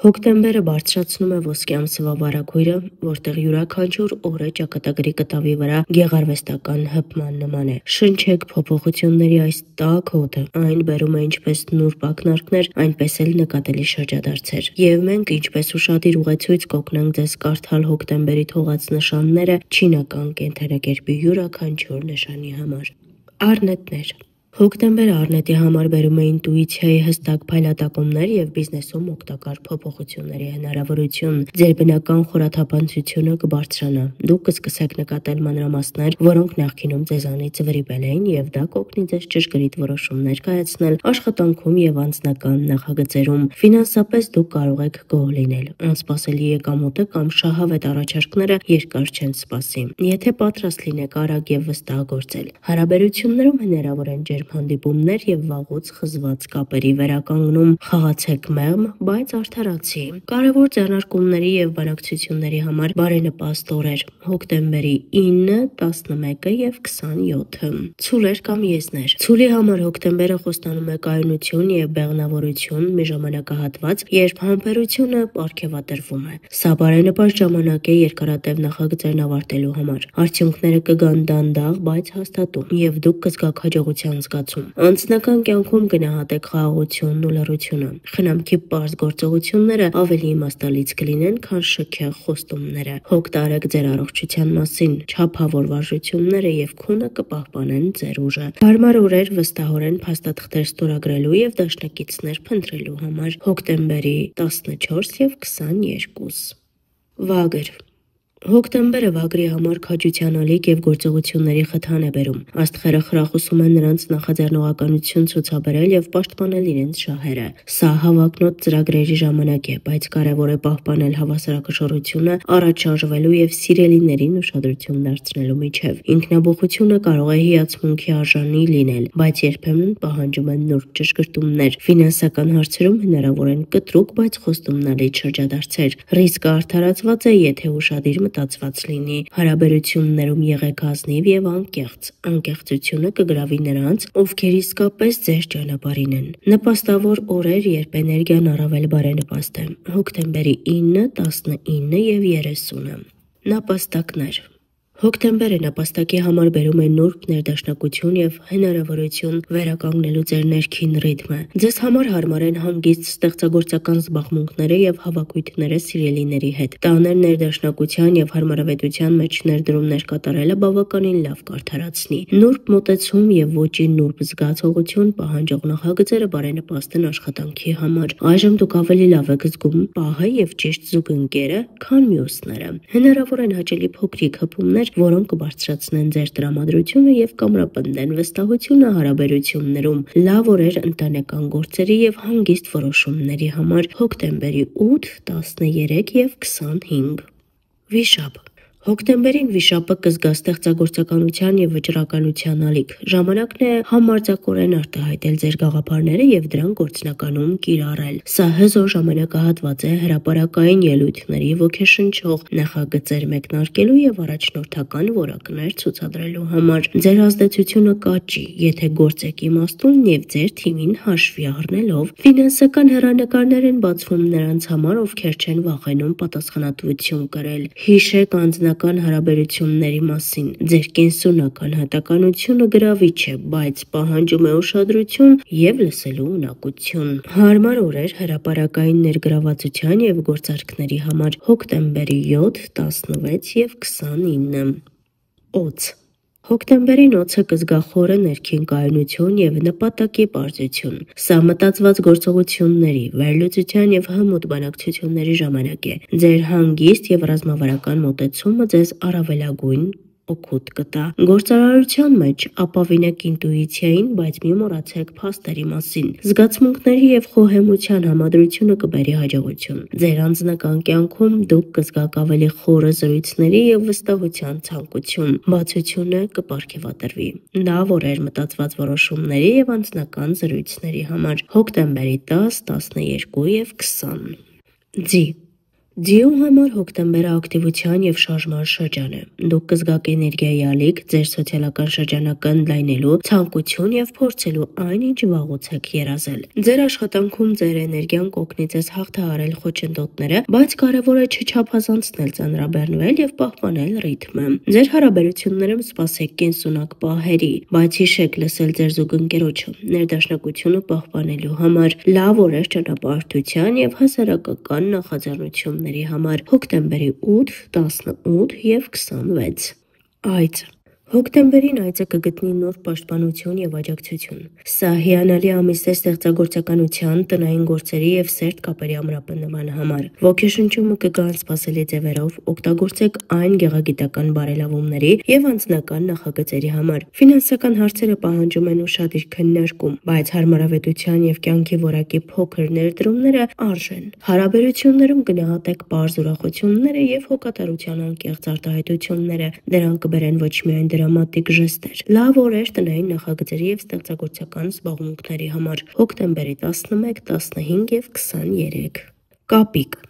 Հոկտեմբերը բարձրացնում է ոսկե ամսվա վարագույրը, որտեղ յուրաքանչյուր օրը ճակատագրի կտավի վրա գեղարվեստական հպման նման է։ Շնչեք փոփոխությունների այս տաք օդը, այն բերում է ինչպես նուրբ ակնարկներ, այնպես էլ նկատելի շրջադարձեր։ Եվ մենք ինչպես ուշադիր ուղեցույց կօգնենք ձեզ կարդալ հոկտեմբերի թողած նշանները չինական կենթերակերպի յուրաքանչյուր նշանի համար։ Առնետներ։ Հոկտեմբերը առնետի համար բերում է ինտուիցիայի հստակ փայլատակումներ եւ բիզնեսում օգտակար փոփոխությունների հնարավորություն։ Ձեր բնական խորաթափանցությունը կբարձրանա։ Դուք կսկսեք նկատել մանրամասներ, որոնք նախկինում ձեզանից վրիպել էին, եւ դա կօգնի ձեզ ճշգրիտ որոշումներ կայացնել աշխատանքում եւ անձնական նախագծերում։ Ֆինանսապես դուք կարող եք գոհ լինել։ Անսպասելի եկամուտը կամ շահավետ առաջարկները երկար չեն սպասի։ Եթե պատրաստ լինեք արագ եւ վստահ գործել, հարաբերություններում հնարավոր են ջերմ հանդիպումներ եւ վաղուց խզված կապերի վերականգնում։ Խաղացեք մեղմ, բայց արդարացի։ Կարևոր ձեռնարկումների եւ բանակցությունների համար բարենպաստ օրեր՝ հոկտեմբերի 9, 11 եւ 27։ Ցուլեր կամ եզներ։ Ցուլի համար հոկտեմբերը խոստանում է կայունություն եւ բեղմնավորություն մի ժամանակահատված, երբ համբերությունը պարգևատրվում է։ Սա բարենպաստ ժամանակ է երկարատև նախագծերն ավարտելու համար։ Արդյունքները կգան դանդաղ, բայց հաստատուն, եւ դուք կզգաք հաջողության զգացում։ Անձնական կյանքում գնահատեք խաղաղությունն ու լռությունը։ Խնամքի պարզ գործողությունները ավելի իմաստալից կլինեն, քան շքեղ խոստումները։ Հոգ տարեք ձեր առողջության մասին, չափավոր վարժությունները եւ քունը կպահպանեն ձեր ուժը։ Հարմար օրեր վստահորեն փաստաթղթեր ստորագրելու եւ դաշնակիցներ փնտրելու համար։ Հոկտեմբերի 14 եւ 22։ Վագր։ Հոկտեմբերը վագրի համար քաջության ալիք եւ գործողությունների խթան է բերում։ Աստղերը խրախուսում են նրանց նախաձեռնողականություն ցուցաբերել եւ պաշտպանել իրենց շահերը։ Սա հավակնոտ ծրագրերի ժամանակ է, բայց կարևոր է պահպանել հավասարակշռությունը առաջ շարժվելու եւ սիրելիներին ուշադրություն դարձնելու միջև։ Ինքնաբուխությունը կարող է հիացմունքի արժանի լինել, բայց երբեմն պահանջում է նուրբ ճշգրտումներ։ Ֆինանսական հարցերում հնարավոր են կտրուկ, բայց խոստումնալից շրջադարձեր։ Ռիսկը արդարացված է, եթե ուշադիր մտածված լինի։ Հարաբերություններում եղեք ազնիվ եւ անկեղծ։ Անկեղծությունը կգրավի նրանց, ովքեր իսկապես ձեր ճանապարհին են։ Նպաստավոր օրեր, երբ էներգիան առավել բարենպաստ է։ Հոկտեմբերի 9, 19 եւ 30։ Նապաստակներ։ Հոկտեմբերը նապաստակի համար բերում է նուրբ ներդաշնակություն եւ հնարավորություն վերականգնելու ձեր ներքին ռիթմը։ Ձեզ համար հարմար են հանգիստ ստեղծագործական զբաղմունքները եւ հավաքույթները սիրելիների հետ։ Տաներ ներդաշնակության եւ հարմարավետության մեջ ներդրումներ կատարելը բավականին լավ կարդարացնի։ Նուրբ մոտեցում եւ ոճի նուրբ զգացողություն պահանջող նախագծերը բարենպաստ են աշխատանքի համար։ Այժմ դուք ավելի լավ եք զգում պահը եւ ճիշտ զուգընկերը, քան մյուսները։ Հնարավոր են հաճելի փոքրիկ հպումներ, որոնք կբարձրացնեն ձեր տրամադրությունը եւ կամրապնդեն վստահությունը հարաբերություններում։ Լավ օրեր ընտանեկան գործերի եւ հանգիստ որոշումների համար։ Հոկտեմբերի 8, 13 եւ 25։ Վիշապ։ Հոկտեմբերին վիշապը կզգա ստեղծագործականության եւ վճռականության ալիք։ Ժամանակն է համարձակորեն արտահայտել ձեր գաղափարները եւ դրանք գործնականում կիրառել։ Սա հզոր ժամանակահատված է հրապարակային ելույթների, ոգեշնչող նախագծեր մեկնարկելու եւ առաջնորդական որակներ ցուցադրելու համար։ Ձեր ազդեցությունը կաճի, եթե գործեք իմաստուն եւ ձեր թիմին հաշվի առնելով։ Ֆինանսական հեռանկարներ են բացվում նրանց համար, ովքեր չեն վախենում պատասխանատվություն կրել։ Հիշեք անձնական հարաբերությունների մասին։ Ձեր կենսունական հատականությունը գրավիչ է, բայց պահանջում է ուշադրություն եւ լսելու ունակություն։ Հարմար օրեր հրապարակային ներգրավվածության եւ գործարքների համար։ Հոկտեմբերի 7, 16 եւ 29։ Օձ։ Հոկտեմբերին օձը կզգա խորը ներքին կայունություն եւ նպատակի պարզություն։ Սա մտածված գործողությունների, վերլուծության եւ հմուտ բանակցությունների ժամանակ է։ Ձեր հանգիստ եւ ռազմավարական մոտեցումը ձեզ առավելագույն օգուտ կտա։ Գործարարության մեջ ապավինեք ինտուիցիային, բայց մի մոռացեք փաստերի մասին։ Զգացմունքների եւ խոհեմության համադրությունը կբերի հաջողություն։ Ձեր անձնական կյանքում դուք կզգաք ավելի խորը զրույցների եւ վստահության ցանկություն։ Բացությունը կպարգևատրվի։ Լավ օրեր մտածված որոշումների եւ անձնական զրույցների համար։ Հոկտեմբերի 10, 12 եւ 20։ Ձի։ Ձիու համար հոկտեմբերը ակտիվության եւ շարժման շրջան է։ Դուք կզգաք էներգիայի ալիք, ձեր սոցիալական շրջանակը ընդլայնելու ցանկություն եւ փորձելու այն, ինչ վաղուց եք երազել։ Ձեր աշխատանքում ձեր էներգիան կօգնի ձեզ հաղթահարել խոչընդոտները, բայց կարևոր է չչափազանցնել ծանրաբեռնվել եւ պահպանել ռիթմը։ Ձեր հարաբերություններում սպասեք կենսունակ պահերի, բայց հիշեք լսել ձեր զուգընկերոջը։ Ներդաշնակությունը պահպանելու համար լավ օրեր ճանապարհորդության եւ հասարակական նախաձեռնությունների համար հոկտեմբերի 8, 18 եւ 26։ Այց Հոկտեմբերին այծը կգտնի նոր պաշտպանություն եւ աջակցություն։ Սա հիանալի ամիս է ստեղծագործականության, տնային գործերի եւ սերտ կապերի ամրապնդման համար։ Ոգեշնչումը կգա անսպասելի ձևերով, օգտագործեք այն գեղագիտական բարելավումների եւ անձնական նախագծերի համար։ Ֆինանսական հարցերը պահանջում են ուշադիր քննարկում, բայց հարմարավետության եւ կյանքի որակի փոքր ներդրումները արժեն։ Հարաբերություններում գնահատեք պարզ ուրախությունները եւ հոգատարության անկեղծ արտահայտությունները։ Դրանք կբերեն ոչ միայն դրամատիկ ժեստեր, լավ օրեր տնային նախագծերի եւ ստեղծագործական զբաղմունքների համար հոկտեմբերի 11, 15 եւ 23։ Կապիկ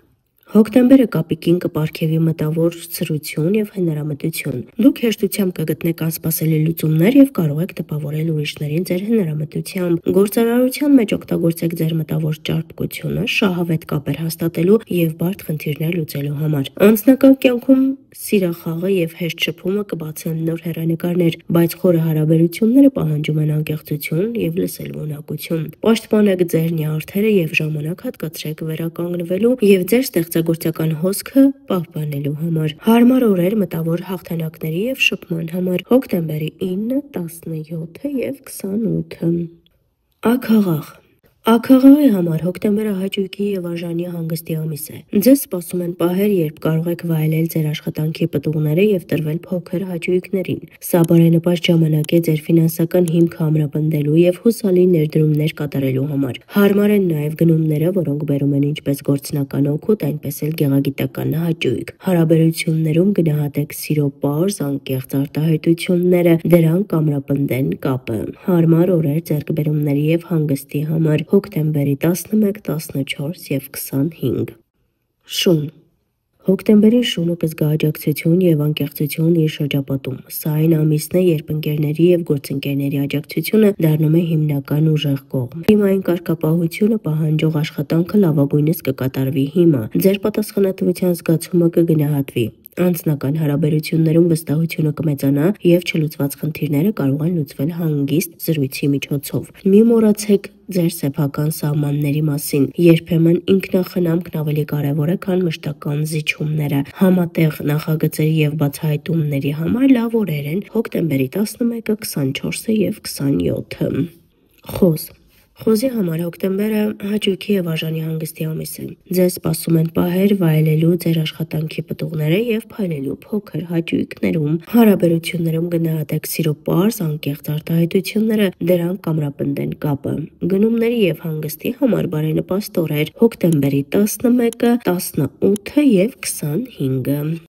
Հոկտեմբերը կապիկին կպարգևի մտավոր ցրություն եւ հնարամտություն։ Դուք հեշտությամբ կգտնեք անսպասելի լուծումներ եւ կարող եք տպավորել ուրիշներին ձեր հնարամտությամբ։ Գործարարության մեջ օգտագործեք ձեր մտավոր ճարպկությունը շահավետ կապեր հաստատելու եւ բարդ խնդիրներ լուծելու համար։ Անձնական կյանքում սիրախաղը եւ հեշտ շփումը կբացեն նոր հեռանկարներ, բայց խորը հարաբերությունները պահանջում են անկեղծություն եւ լսելու ունակություն։ Պաշտպանեք ձեր նյարդերը եւ ժամանակ հատկացրեք վերականգնվելու եւ ձեր ստեղծագործական հոսքը պահպանելու համար։ Հարմար օրեր մտավոր հաղթանակների եւ շփման համար հոկտեմբերի 9, 17 եւ 28։ Աքաղաղ Աքաղաղի համար հոկտեմբերը հաճույքի եւ արժանի հանգստի ամիս է։ Ձեզ սպասում են պահեր, երբ կարող եք վայելել ձեր աշխատանքի պտուղները եւ տրվել փոքր հաճույքներին։ Սա բարենպաստ ժամանակ է ձեր ֆինանսական հիմքը ամրապնդելու եւ հուսալի ներդրումներ կատարելու համար։ Հարմար են նաեւ գնումները, որոնք բերում են ինչպես գործնական օգուտ, այնպես էլ գեղագիտական հաճույք։ Հարաբերություններում գնահատեք սիրո պարզ, անկեղծ արտահայտությունները, դրանք կամրապնդեն կապը։ Հարմար օրեր ձեռքբերումների եւ հանգստի համար հոկտեմբերի 11, 14 եւ 25։ Շուն Հոկտեմբերի շունը կզգա աջակցություն եւ անկեղծություն իր շրջապատում։ Սա այն ամիսն է, երբ ընկերների եւ գործընկերների աջակցությունը դառնում է հիմնական ուժեղ կողմ։ Թիմային կարգապահությունը պահանջող աշխատանքը լավագույնս կկատարվի հիմա։ Ձեր պատասխանատվության զգացումը կգնահատվի։ Անձնական հարաբերություններում վստահությունը կմեծանա եւ չլուծված խնդիրները կարող են լուծվել հանգիստ զրույցի միջոցով։ Մի մոռացեք ձեր սեփական սահմանների մասին։ Երբեմն ինքնախնամքն ավելի կարևոր է, քան մշտական զիջումները։ Համատեղ նախագծերի եւ բացահայտումների համար լավ օրեր են հոկտեմբերի 11-ը, 24-ը եւ 27-ը։ Խոզ Խոզի համար հոկտեմբերը հաճույքի եւ արժանի հանգստի ամիս է։ Ձեզ սպասում են պահեր վայելելու ձեր աշխատանքի պտուղները եւ փայլելու փոքր հաճույքներում։ Հարաբերություններում գնահատեք սիրո պարզ, անկեղծ արտահայտությունները, դրանք կամրապնդեն կապը։ Գնումների եւ հանգստի համար բարենպաստ օրեր հոկտեմբերի 11-ը, 18-ը եւ 25-ը։